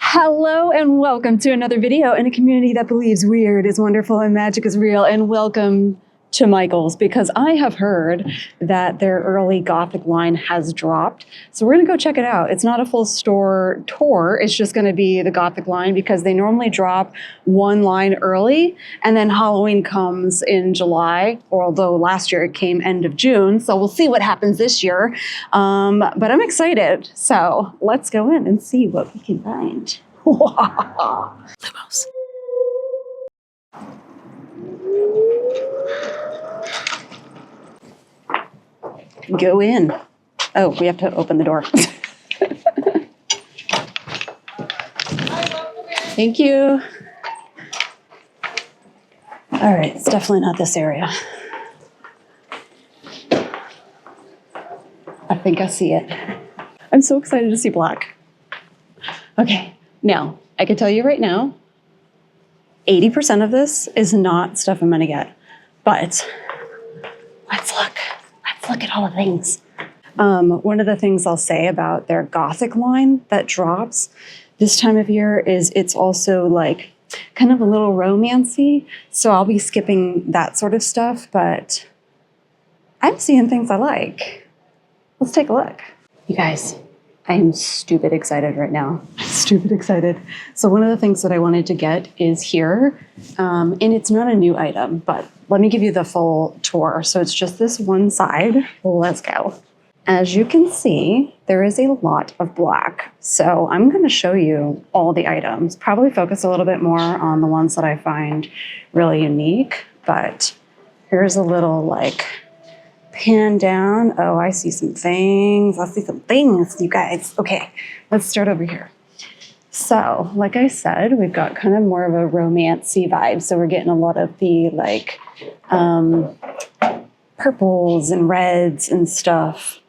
Hello and welcome to another video in a community that believes weird is wonderful and magic is real, and welcome to Michael's, because I have heard that their early Gothic line has dropped. So we're gonna go check it out. It's not a full store tour, it's just gonna be the Gothic line because they normally drop one line early and then Halloween comes in July, although last year it came end of June. So we'll see what happens this year. But I'm excited. So let's go in and see what we can find. Lumos. Go in. Oh, we have to open the door. Thank you. All right, it's definitely not this area. I think I see it. I'm so excited to see black. Okay, now, I can tell you right now, 80% of this is not stuff I'm gonna get, but let's look. Look at all the things. One of the things I'll say about their Gothic line that drops this time of year is it's also like kind of a little romancy. So I'll be skipping that sort of stuff, but I'm seeing things I like. Let's take a look. You guys, I am stupid excited right now. Stupid excited. So one of the things that I wanted to get is here, and it's not a new item, but let me give you the full tour. So it's just this one side. Let's go. As you can see, there is a lot of black. So I'm going to show you all the items, probably focus a little bit more on the ones that I find really unique, but here's a little like pan down. Oh, I see some things. I see some things, you guys. Okay, let's start over here. So, like I said, we've got kind of more of a romancy vibe. So we're getting a lot of the like purples and reds and stuff.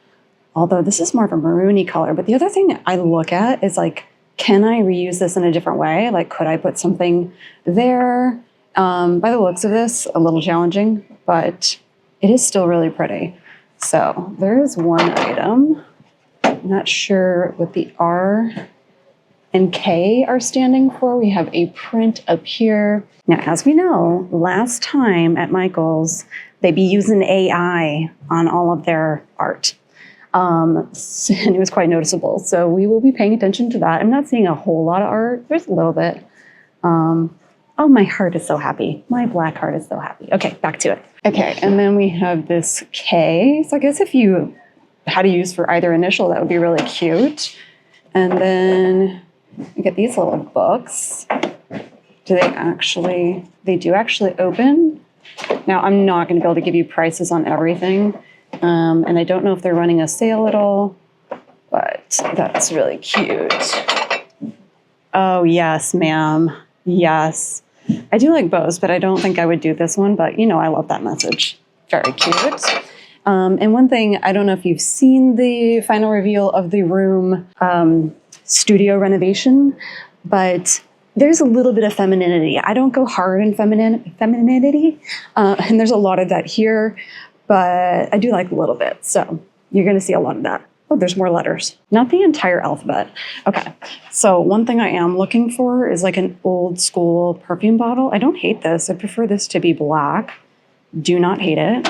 Although this is more of a maroony color. But the other thing I look at is like, can I reuse this in a different way? Like, could I put something there? By the looks of this, a little challenging, but it is still really pretty. So there is one item. I'm not sure what the R and K are standing for. We have a print up here. Now, as we know, last time at Michael's, they be using AI on all of their art. And it was quite noticeable. So we will be paying attention to that. I'm not seeing a whole lot of art. There's a little bit. Oh, my heart is so happy. My black heart is so happy. Okay, back to it. Okay, and then we have this K. So I guess if you had to use for either initial, that would be really cute. And then you get these little books. They do actually open. Now, I'm not going to be able to give you prices on everything. And I don't know if they're running a sale at all, but that's really cute. Oh, yes, ma'am. Yes. I do like bows, but I don't think I would do this one, but you know, I love that message. Very cute. And one thing, I don't know if you've seen the final reveal of the room studio renovation, but there's a little bit of femininity. I don't go hard in femininity, and there's a lot of that here, but I do like a little bit. So you're gonna see a lot of that. Oh, there's more letters. Not the entire alphabet. Okay, so one thing I am looking for is like an old school perfume bottle. I don't hate this. I prefer this to be black. Do not hate it.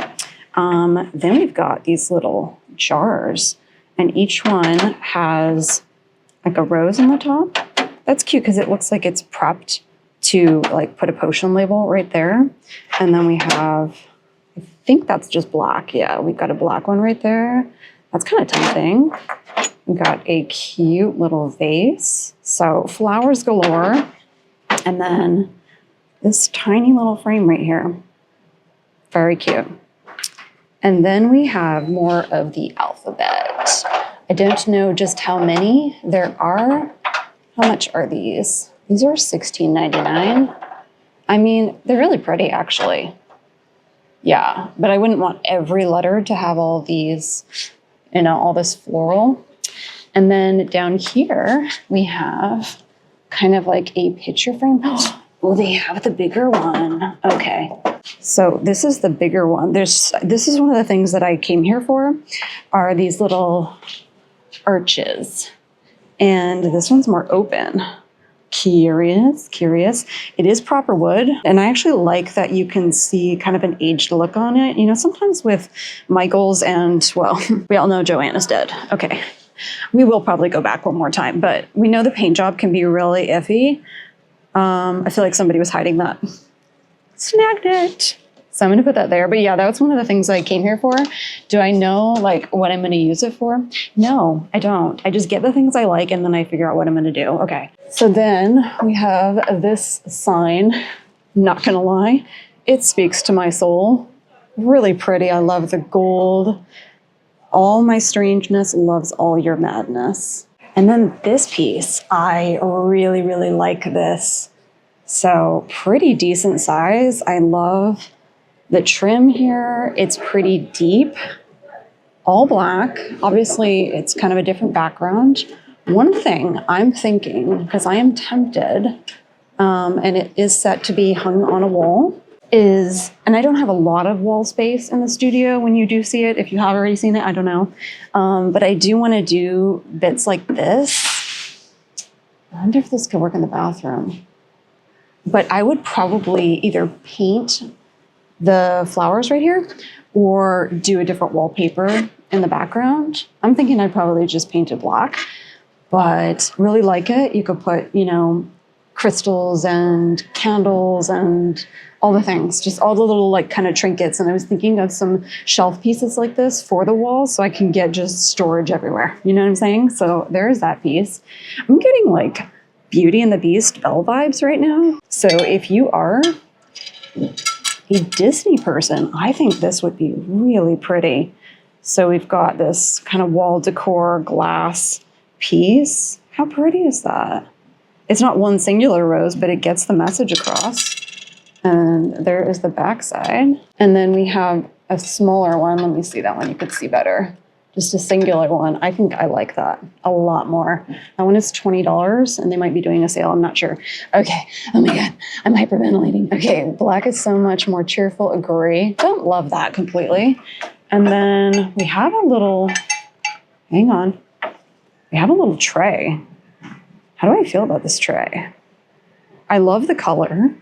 Then we've got these little jars, and each one has like a rose on the top. That's cute because it looks like it's prepped to like put a potion label right there. And then we have, I think that's just black. Yeah, we've got a black one right there. That's kind of tempting. We've got a cute little vase. So flowers galore. And then this tiny little frame right here. Very cute. And then we have more of the alphabet. I don't know just how many there are. How much are these? These are $16.99. I mean, they're really pretty actually. Yeah, but I wouldn't want every letter to have all these, you know, all this floral. And then down here, we have kind of like a picture frame. Oh, they have the bigger one. Okay. So this is the bigger one. This is one of the things that I came here for, are these little arches. And this one's more open. Curious. It is proper wood, and I actually like that you can see kind of an aged look on it. You know, sometimes with Michaels and, well, we all know Joanna's dead. Okay, we will probably go back one more time, but we know the paint job can be really iffy. I feel like somebody was hiding that. Snagged it. So I'm going to put that there. But yeah, that's one of the things I came here for. Do I know like what I'm going to use it for? No, I don't. I just get the things I like and then I figure out what I'm going to do. Okay. So then we have this sign. Not going to lie. It speaks to my soul. Really pretty. I love the gold. All my strangeness loves all your madness. And then this piece, I really, really like this. So pretty decent size. I love the trim here. It's pretty deep, all black. Obviously, it's kind of a different background. One thing I'm thinking, because I am tempted, and it is set to be hung on a wall, is, and I don't have a lot of wall space in the studio when you do see it. If you have already seen it, I don't know. But I do want to do bits like this. I wonder if this could work in the bathroom. But I would probably either paint the flowers right here or do a different wallpaper in the background. I'm thinking I'd probably just paint it black, but really like it. You could put, you know, crystals and candles and all the things, just all the little like kind of trinkets. And I was thinking of some shelf pieces like this for the walls so I can get just storage everywhere. You know what I'm saying? So there's that piece. I'm getting like Beauty and the Beast Belle vibes right now. So if you are a Disney person, I think this would be really pretty. So we've got this kind of wall decor glass piece. How pretty is that? It's not one singular rose, but it gets the message across. And there is the back side. And then we have a smaller one. Let me see that one. You could see better. Just a singular one. I think I like that a lot more. That one is $20 and they might be doing a sale. I'm not sure. Okay. Oh my God. I'm hyperventilating. Okay. Black is so much more cheerful. Agree. Don't love that completely. And then we have a little, hang on. We have a little tray. How do I feel about this tray? I love the color.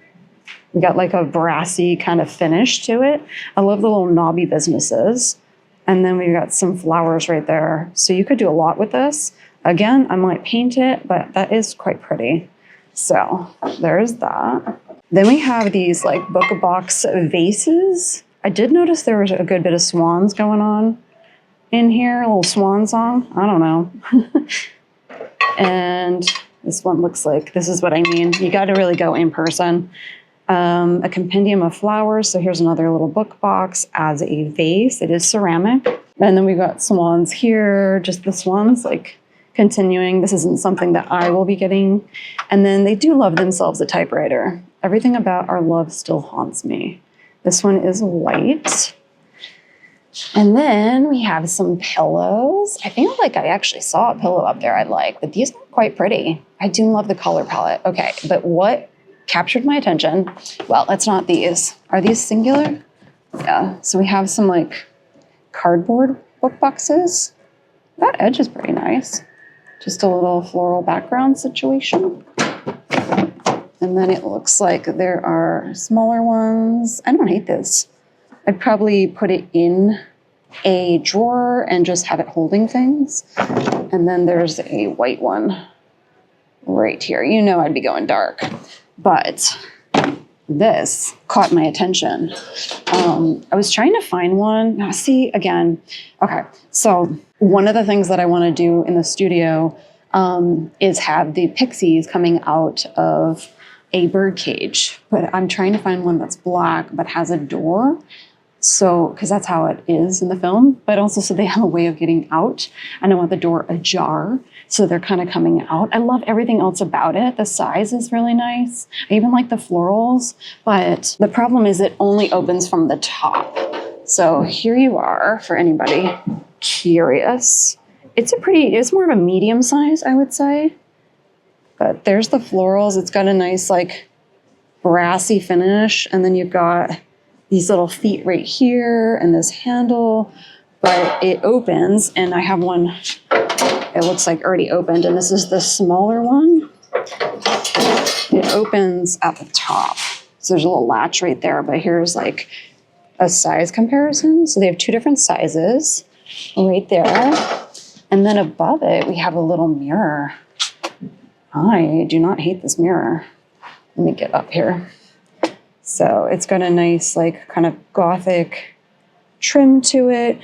We got like a brassy kind of finish to it. I love the little knobby businesses. And then we've got some flowers right there. So you could do a lot with this. Again, I might paint it, but that is quite pretty. So there's that. Then we have these like book box vases. I did notice there was a good bit of swans going on in here, a little swan song. I don't know. And this one looks like, this is what I mean. You got to really go in person. A compendium of flowers. So here's another little book box as a vase. It is ceramic. And then we've got swans here, just the swans like continuing. This isn't something that I will be getting. And then they do love themselves a typewriter. Everything about our love still haunts me. This one is white. And then we have some pillows. I feel like I actually saw a pillow up there I like, but these are quite pretty. I do love the color palette. Okay, but what captured my attention? Well, it's not these. Are these singular? Yeah. So we have some like cardboard book boxes. That edge is pretty nice. Just a little floral background situation. And then it looks like there are smaller ones. I don't hate this. I'd probably put it in a drawer and just have it holding things. And then there's a white one right here. You know I'd be going dark. But this caught my attention. I was trying to find one. Now, see, again, okay. So one of the things that I want to do in the studio is have the pixies coming out of a bird cage. But I'm trying to find one that's black but has a door. So, because that's how it is in the film, but also so they have a way of getting out. And I want the door ajar, so they're kind of coming out. I love everything else about it. The size is really nice. I even like the florals, but the problem is it only opens from the top. So here you are for anybody curious. It's more of a medium size, I would say. But there's the florals. It's got a nice like brassy finish. And then you've got these little feet right here and this handle, but it opens, and I have one, it looks like already opened, and this is the smaller one. it opens at the top. So there's a little latch right there, but here's like a size comparison. So they have two different sizes right there. And then above it, we have a little mirror. I do not hate this mirror. Let me get up here. So it's got a nice, like, kind of Gothic trim to it.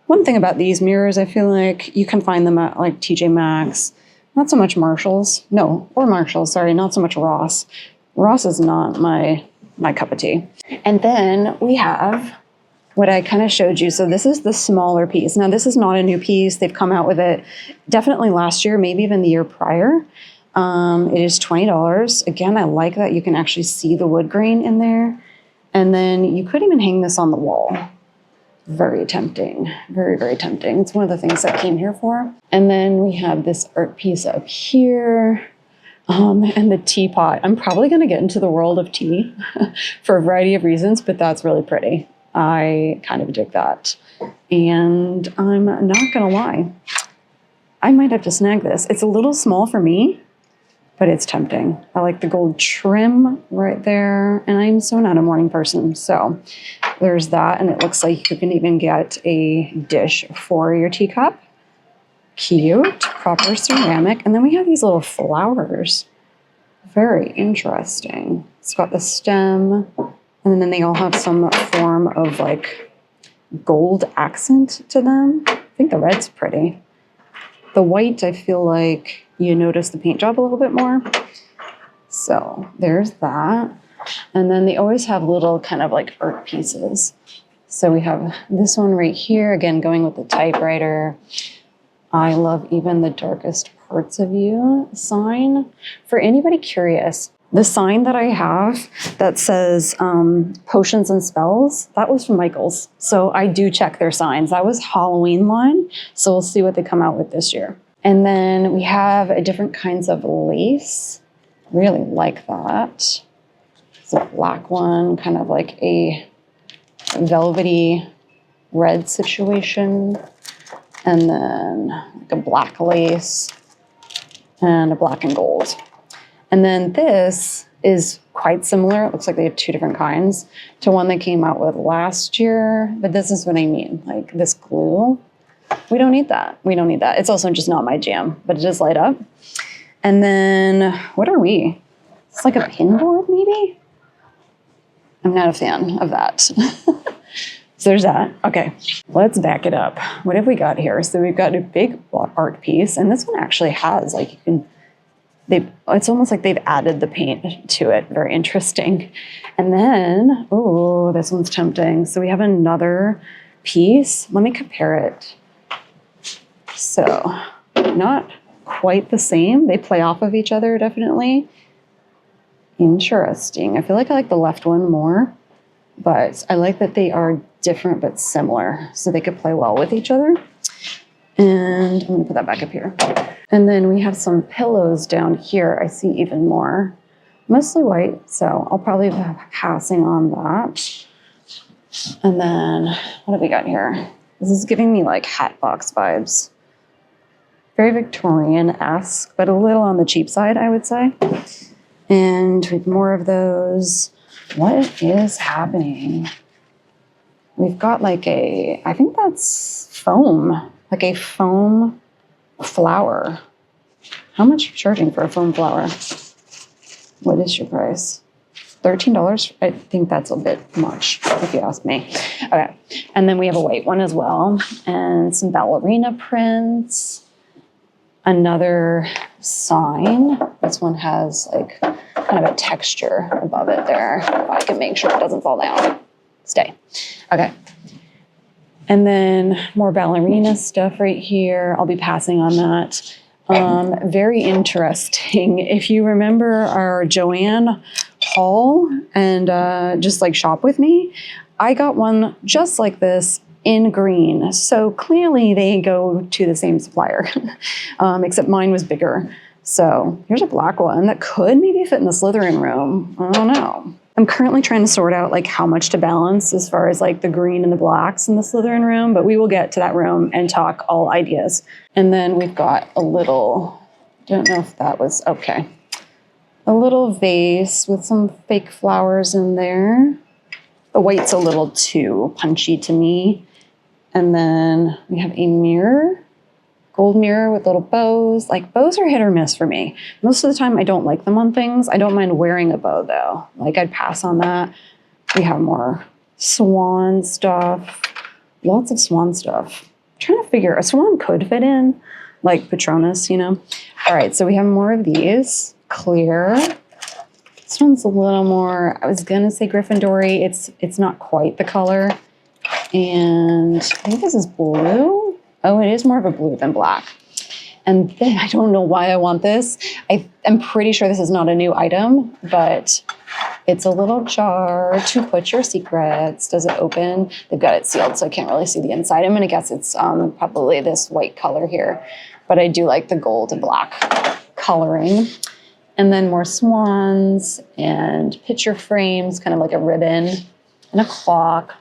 One thing about these mirrors, I feel like you can find them at like TJ Maxx. Not so much Marshalls. No, or Marshalls, sorry, not so much Ross. Ross is not my cup of tea. And then we have what I kind of showed you. So this is the smaller piece. Now this is not a new piece. They've come out with it definitely last year, maybe even the year prior. It is $20. Again, I like that you can actually see the wood grain in there. And then you could even hang this on the wall. Very tempting, very, very tempting. It's one of the things I came here for. And then we have this art piece up here, and the teapot. I'm probably going to get into the world of tea for a variety of reasons, but that's really pretty. I kind of dig that. And I'm not going to lie, I might have to snag this. It's a little small for me, but it's tempting. I like the gold trim right there, and I'm so not a morning person, so there's that. And it looks like you can even get a dish for your teacup. Cute, proper ceramic. And then we have these little flowers. Very interesting. It's got the stem, and then they all have some form of like gold accent to them. I think the red's pretty. The white, I feel like you notice the paint job a little bit more. So there's that. And then they always have little kind of like art pieces. So we have this one right here, again, going with the typewriter. I love even the darkest parts of you sign. For anybody curious, the sign that I have that says potions and spells, that was from Michael's. So I do check their signs. That was Halloween line. So we'll see what they come out with this year. And then we have different kinds of lace. Really like that. It's a black one, kind of like a velvety red situation. And then like a black lace and a black and gold. And then this is quite similar. It looks like they have two different kinds to one they came out with last year. But this is what I mean, like this glue. We don't need that. We don't need that. It's also just not my jam, but it does light up. And then what are we? It's like a pin board maybe? I'm not a fan of that. So there's that. Okay, let's back it up. What have we got here? So we've got a big art piece, and this one actually has like, you can, it's almost like they've added the paint to it. Very interesting. And then, oh, this one's tempting. So we have another piece. Let me compare it. So not quite the same. They play off of each other, definitely. Interesting. I feel like I like the left one more, but I like that they are different but similar, so they could play well with each other. And I'm gonna put that back up here. And then we have some pillows down here. I see even more, mostly white, so I'll probably be passing on that. And then what have we got here? This is giving me like hat box vibes. Very Victorian-esque, but a little on the cheap side, I would say. And we have more of those. What is happening? We've got like a, I think that's foam, like a foam flower. How much are you charging for a foam flower? What is your price? $13? I think that's a bit much, if you ask me. Okay, and then we have a white one as well, and some ballerina prints. Another sign. This one has like kind of a texture above it there. If I can make sure it doesn't fall down. Stay. Okay. And then more ballerina stuff right here. I'll be passing on that. Very interesting. If you remember our Joanne haul and just like shop with me, I got one just like this in green. So clearly they go to the same supplier, except mine was bigger. So here's a black one that could maybe fit in the Slytherin room. I don't know. I'm currently trying to sort out like how much to balance as far as like the green and the blacks in the Slytherin room, but we will get to that room and talk all ideas. And then we've got a little, don't know if that was, okay. a little vase with some fake flowers in there. The white's a little too punchy to me. And then we have a mirror, gold mirror with little bows. Like, bows are hit or miss for me. Most of the time I don't like them on things. I don't mind wearing a bow though. Like, I'd pass on that. We have more swan stuff. Lots of swan stuff. I'm trying to figure, a swan could fit in, like Patronus, you know? All right, so we have more of these. Clear. This one's a little more, I was gonna say Gryffindor-y. It's not quite the color. And I think this is blue. Oh, it is more of a blue than black. And then I don't know why I want this. I'm pretty sure this is not a new item, but it's a little jar to put your secrets. Does it open? They've got it sealed, so I can't really see the inside. I'm gonna guess it's probably this white color here, but I do like the gold and black coloring. And then more swans and picture frames, kind of like a ribbon and a clock.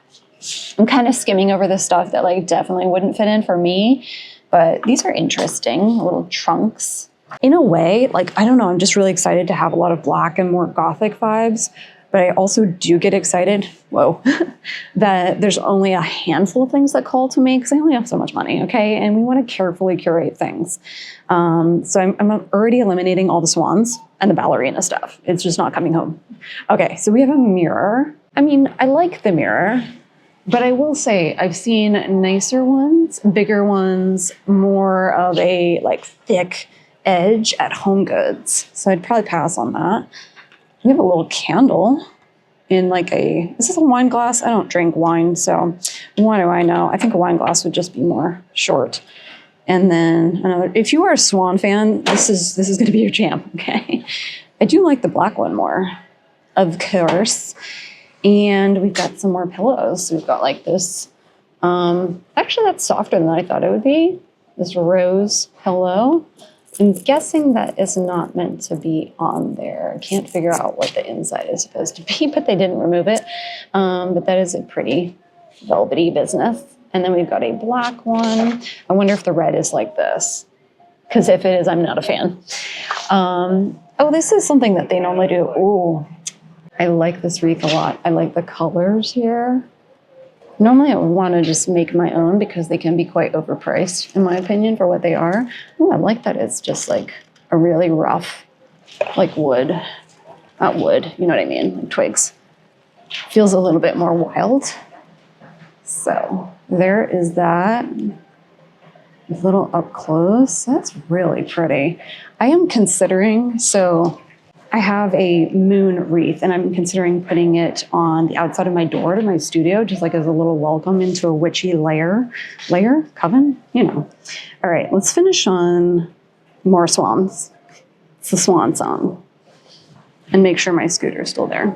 I'm kind of skimming over the stuff that like definitely wouldn't fit in for me, but these are interesting, little trunks. In a way, like, I don't know, I'm just really excited to have a lot of black and more Gothic vibes, but I also do get excited, whoa, that there's only a handful of things that call to me because I only have so much money, okay? And we want to carefully curate things. So I'm already eliminating all the swans and the ballerina stuff. It's just not coming home. Okay, so we have a mirror. I mean, I like the mirror, but I will say I've seen nicer ones, bigger ones, more of a like thick edge at Home Goods. So I'd probably pass on that. We have a little candle in like is this a wine glass? I don't drink wine, so what do I know? I think a wine glass would just be more short. And then another, if you are a swan fan, this is gonna be your jam, okay? I do like the black one more, of course. And we've got some more pillows. So we've got like this, actually that's softer than I thought it would be. This rose pillow. I'm guessing that is not meant to be on there. I can't figure out what the inside is supposed to be, but they didn't remove it. But that is a pretty velvety business. And then we've got a black one. I wonder if the red is like this, because if it is, I'm not a fan. Oh, this is something that they normally do. Ooh, I like this wreath a lot. I like the colors here. Normally I would want to just make my own because they can be quite overpriced, in my opinion, for what they are. Ooh, I like that it's just like a really rough, like wood. Not wood, you know what I mean, like twigs. Feels a little bit more wild. So there is that. A little up close. That's really pretty. I am considering, so I have a moon wreath and I'm considering putting it on the outside of my door to my studio, just like as a little welcome into a witchy coven, you know. All right, let's finish on more swans. It's the swan song. And make sure my scooter's still there.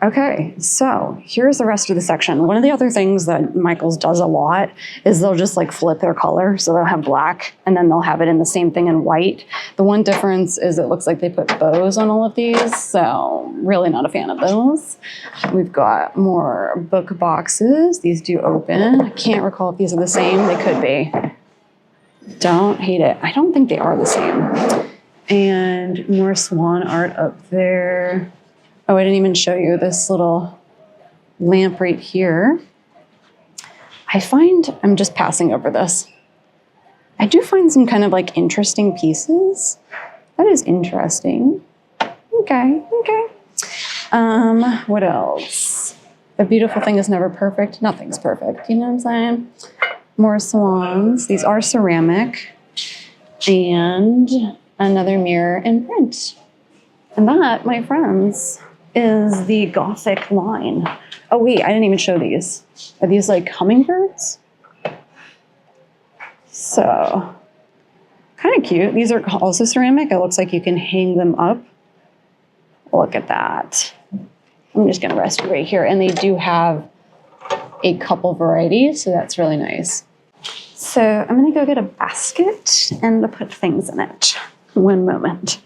Okay, so here's the rest of the section. One of the other things that Michaels does a lot is they'll just like flip their color. So they'll have black and then they'll have it in the same thing in white. The one difference is it looks like they put bows on all of these. So really not a fan of those. We've got more book boxes. These do open. I can't recall if these are the same. They could be. Don't hate it. I don't think they are the same. And more swan art up there. Oh, I didn't even show you this little lamp right here. I find, I'm just passing over this. I do find some kind of like interesting pieces. That is interesting. Okay. What else? A beautiful thing is never perfect. Nothing's perfect. You know what I'm saying? More swans. These are ceramic. And another mirror in print. And that, my friends, is the Gothic line. Oh wait, I didn't even show these. Are these like hummingbirds? So, kind of cute. These are also ceramic. It looks like you can hang them up. Look at that. I'm just gonna rest right here. And they do have a couple varieties, so that's really nice. So I'm gonna go get a basket and put things in it. One moment.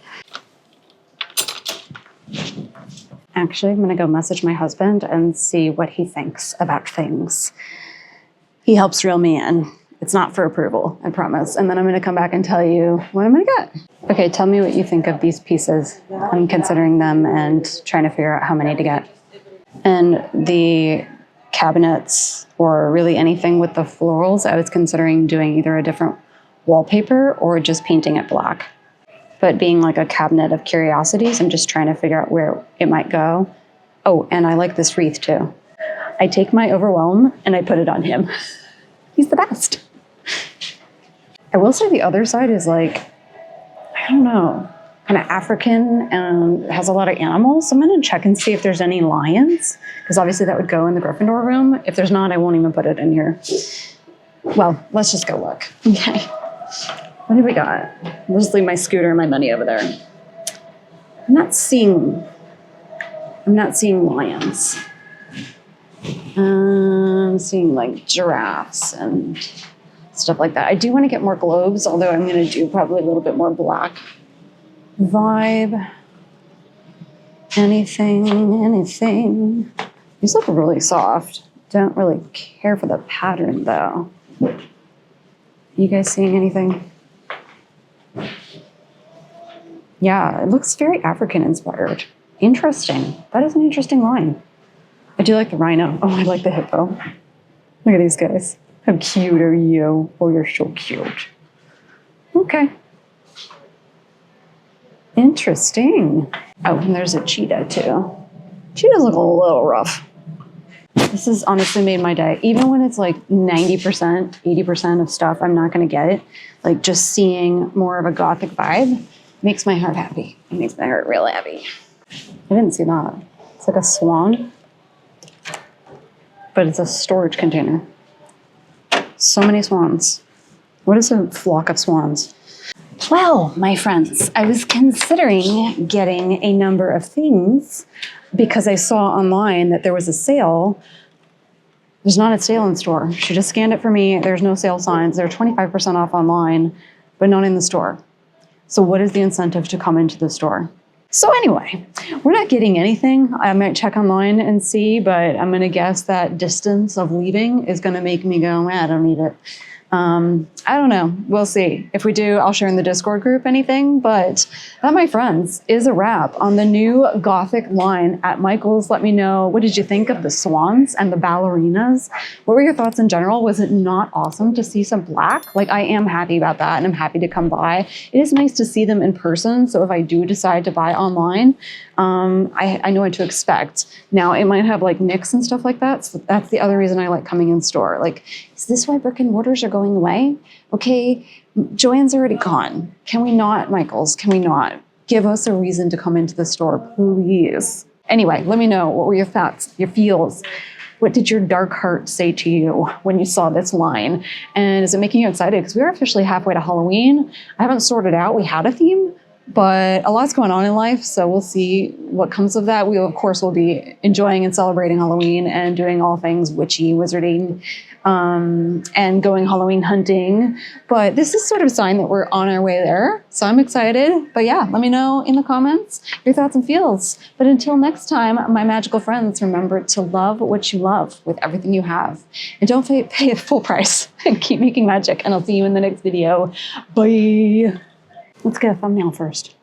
Actually, I'm gonna go message my husband and see what he thinks about things. He helps reel me in. It's not for approval, I promise. And then I'm gonna come back and tell you what I'm gonna get. Okay, tell me what you think of these pieces. I'm considering them and trying to figure out how many to get. And the cabinets, or really anything with the florals, I was considering doing either a different wallpaper or just painting it black. But being like a cabinet of curiosities, I'm just trying to figure out where it might go. Oh, and I like this wreath too. I take my overwhelm and I put it on him. He's the best. I will say the other side is like, I don't know, kind of African and has a lot of animals. So I'm going to check and see if there's any lions, because obviously that would go in the Gryffindor room. If there's not, I won't even put it in here. Well, let's just go look. Okay. What do we got? I'll just leave my scooter and my money over there. I'm not seeing lions. I'm seeing like giraffes and stuff like that. I do want to get more globes, although I'm going to do probably a little bit more black vibe. Anything. These look really soft. Don't really care for the pattern though. You guys seeing anything? Yeah, it looks very African inspired. Interesting. That is an interesting line. I do like the rhino. Oh, I like the hippo. Look at these guys. How cute are you? Oh, you're so cute. Okay. Interesting. Oh, and there's a cheetah too. Cheetahs look a little rough. This has honestly made my day. Even when it's like 90%, 80% of stuff I'm not going to get, like just seeing more of a Gothic vibe makes my heart happy. It makes my heart real happy. I didn't see that. It's like a swan, but it's a storage container. So many swans. What is a flock of swans? Well, my friends, I was considering getting a number of things because I saw online that there was a sale. There's not a sale in store. She just scanned it for me. There's no sale signs. They're 25% off online, but not in the store. So what is the incentive to come into the store? So anyway, we're not getting anything. I might check online and see, but I'm going to guess that distance of leaving is going to make me go, I don't need it. I don't know. We'll see. If we do, I'll share in the Discord group anything. But that, my friends, is a wrap on the new Gothic line at Michael's. Let me know, what did you think of the swans and the ballerinas? What were your thoughts in general? Was it not awesome to see some black? Like, I am happy about that, and I'm happy to come by. It is nice to see them in person. So if I do decide to buy online, I know what to expect. Now, it might have like nicks and stuff like that. So that's the other reason I like coming in store. Like, is this why brick and mortars are going away? Okay, Joann's already gone. Can we not, Michael's, can we not? Give us a reason to come into the store, please. Anyway, let me know, what were your thoughts, your feels? What did your dark heart say to you when you saw this line? And is it making you excited? Because we're officially halfway to Halloween. I haven't sorted out, we had a theme, but a lot's going on in life, so we'll see what comes of that. We, of course, will be enjoying and celebrating Halloween and doing all things witchy, wizarding, and going Halloween hunting. But this is sort of a sign that we're on our way there, so I'm excited. But yeah, let me know in the comments your thoughts and feels. But until next time, my magical friends, remember to love what you love with everything you have. And don't pay it full price. Keep making magic, and I'll see you in the next video. Bye. Let's get a thumbnail first.